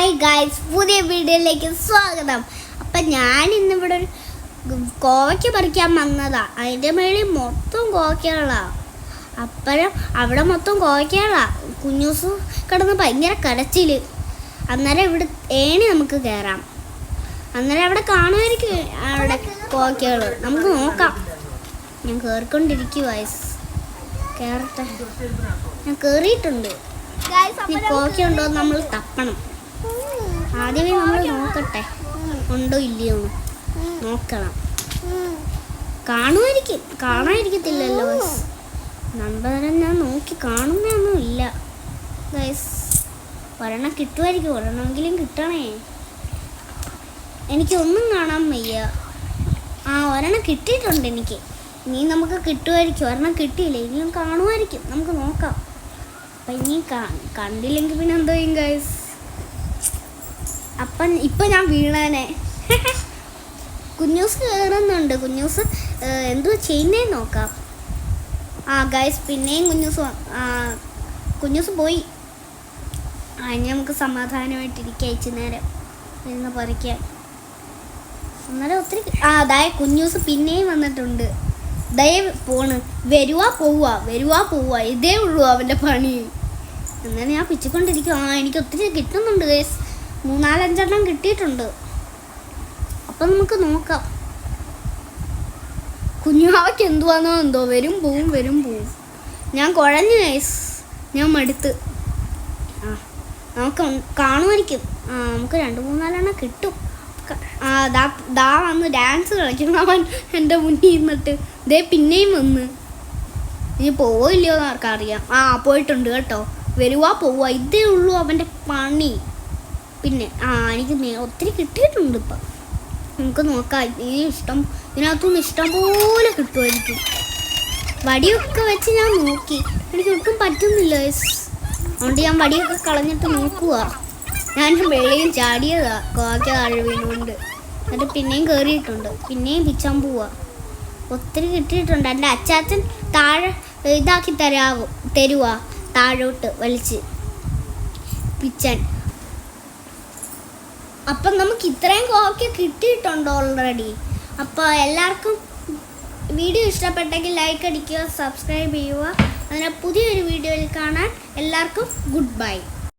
Hi guys, പുതിയ വീഡിയോയിലേക്ക് സ്വാഗതം. അപ്പം ഞാൻ ഇന്നിവിടെ ഒരു കോവയ്ക്ക പറിക്കാൻ വന്നതാ. അതിൻ്റെ മേളിൽ മൊത്തം കോവയ്ക്കകളാണ്. അപ്പോഴും അവിടെ മൊത്തം കോവയ്ക്കകളാണ്. കുഞ്ഞൂസ് കിടന്ന് ഭയങ്കര കരച്ചിൽ. അന്നേരം ഇവിടെ ഏണി നമുക്ക് കയറാം. അന്നേരം അവിടെ കാണുമായിരിക്കും അവിടെ കോവയ്ക്കകൾ. നമുക്ക് നോക്കാം. ഞാൻ കയറിക്കൊണ്ടിരിക്കും ഗായ്സ്. കയറട്ടെ. ഞാൻ കയറിയിട്ടുണ്ട്. കോവയ്ക്ക ഉണ്ടോ നമ്മൾ തപ്പണം. ആദ്യമേ നമ്മൾ നോക്കട്ടെ ഉണ്ടോ ഇല്ലയോ നോക്കണം. കാണാതിരിക്കത്തില്ലല്ലോ നമ്പരം ഞാൻ നോക്കി കാണുന്നൊന്നും ഇല്ല ഗൈസ്. ഒരെണ്ണം കിട്ടുമായിരിക്കും, ഒരെണ്ണമെങ്കിലും കിട്ടണേ. എനിക്കൊന്നും കാണാൻ വയ്യ. ഒരെണ്ണം കിട്ടിയിട്ടുണ്ട് എനിക്ക്. ഇനി നമുക്ക് കിട്ടുമായിരിക്കും. ഒരെണ്ണം കിട്ടിയില്ല, ഇനിയും കാണുമായിരിക്കും. നമുക്ക് നോക്കാം. അപ്പം ഇനി കണ്ടില്ലെങ്കിൽ പിന്നെ എന്തോ ചെയ്യും ഗൈസ്. അപ്പം ഇപ്പം ഞാൻ വീണേനെ. കുഞ്ഞൂസ് കയറുന്നുണ്ട്. കുഞ്ഞൂസ് എന്തോ ചെയ്യുന്നേന്ന് നോക്കാം. ഗൈസ് പിന്നെയും കുഞ്ഞൂസ് പോയി. ഇനി നമുക്ക് സമാധാനമായിട്ടിരിക്കാം. ഇച്ചിരി നേരം ഇരുന്ന് പറിക്കാൻ. അന്നേരം ഒത്തിരി കുഞ്ഞൂസ് പിന്നെയും വന്നിട്ടുണ്ട്. പോണ് വരുവാ പോവുക ഇതേ ഉള്ളൂ അവൻ്റെ പണി. എന്നാലും ഞാൻ പിച്ചിക്കൊണ്ടിരിക്കും. എനിക്ക് ഒത്തിരി കിട്ടുന്നുണ്ട് ഗൈസ്. 3-4-5 കിട്ടിയിട്ടുണ്ട്. അപ്പം നമുക്ക് നോക്കാം. കുഞ്ഞാവയ്ക്ക് എന്തുവാന്നോ എന്തോ വരും പോവും. ഞാൻ കുഴഞ്ഞു ഗൈസ്. ഞാൻ മടുത്ത്. നമുക്ക് കാണുമായിരിക്കും. നമുക്ക് 2-3-4 കിട്ടും. ദാ വന്ന് ഡാൻസ് കളിക്കണം അവൻ എൻ്റെ മുന്നിൽ ഇരുന്നിട്ട്. പിന്നെയും വന്ന്. ഇനി പോവില്ലയോ എന്ന് ആർക്കറിയാം. പോയിട്ടുണ്ട് കേട്ടോ. വരുവാ പോവുക ഇതേ ഉള്ളൂ അവൻ്റെ പണി. പിന്നെ എനിക്ക് ഒത്തിരി കിട്ടിയിട്ടുണ്ട്. ഇപ്പം നമുക്ക് നോക്കാം. ഇതിനകത്തുനിന്ന് ഇഷ്ടം പോലെ കിട്ടുമായിരിക്കും. വടിയൊക്കെ വെച്ച് ഞാൻ നോക്കി. എനിക്ക് ഒട്ടും പറ്റുന്നില്ല. അതുകൊണ്ട് ഞാൻ വടിയൊക്കെ കളഞ്ഞിട്ട് നോക്കുക. ഞാൻ വെളിയിൽ ചാടിയതാ കോവയ്ക്ക താഴെ വീണുകൊണ്ട്. എന്നിട്ട് പിന്നെയും കയറിയിട്ടുണ്ട്. പിന്നെയും പിച്ചാൻ പോവുക. ഒത്തിരി കിട്ടിയിട്ടുണ്ട്. എൻ്റെ അച്ചാച്ചൻ താഴെ ഇതാക്കി തരുവാ താഴോട്ട് വലിച്ച് പിച്ചാൻ. അപ്പം നമുക്ക് ഇത്രയും കോവയ്ക്ക കിട്ടിയിട്ടുണ്ട് ഓൾറെഡി. അപ്പോൾ എല്ലാവർക്കും വീഡിയോ ഇഷ്ടപ്പെട്ടെങ്കിൽ ലൈക്ക് അടിക്കുക, സബ്സ്ക്രൈബ് ചെയ്യുക. അങ്ങനെ പുതിയൊരു വീഡിയോയിൽ കാണാൻ എല്ലാവർക്കും ഗുഡ് ബൈ.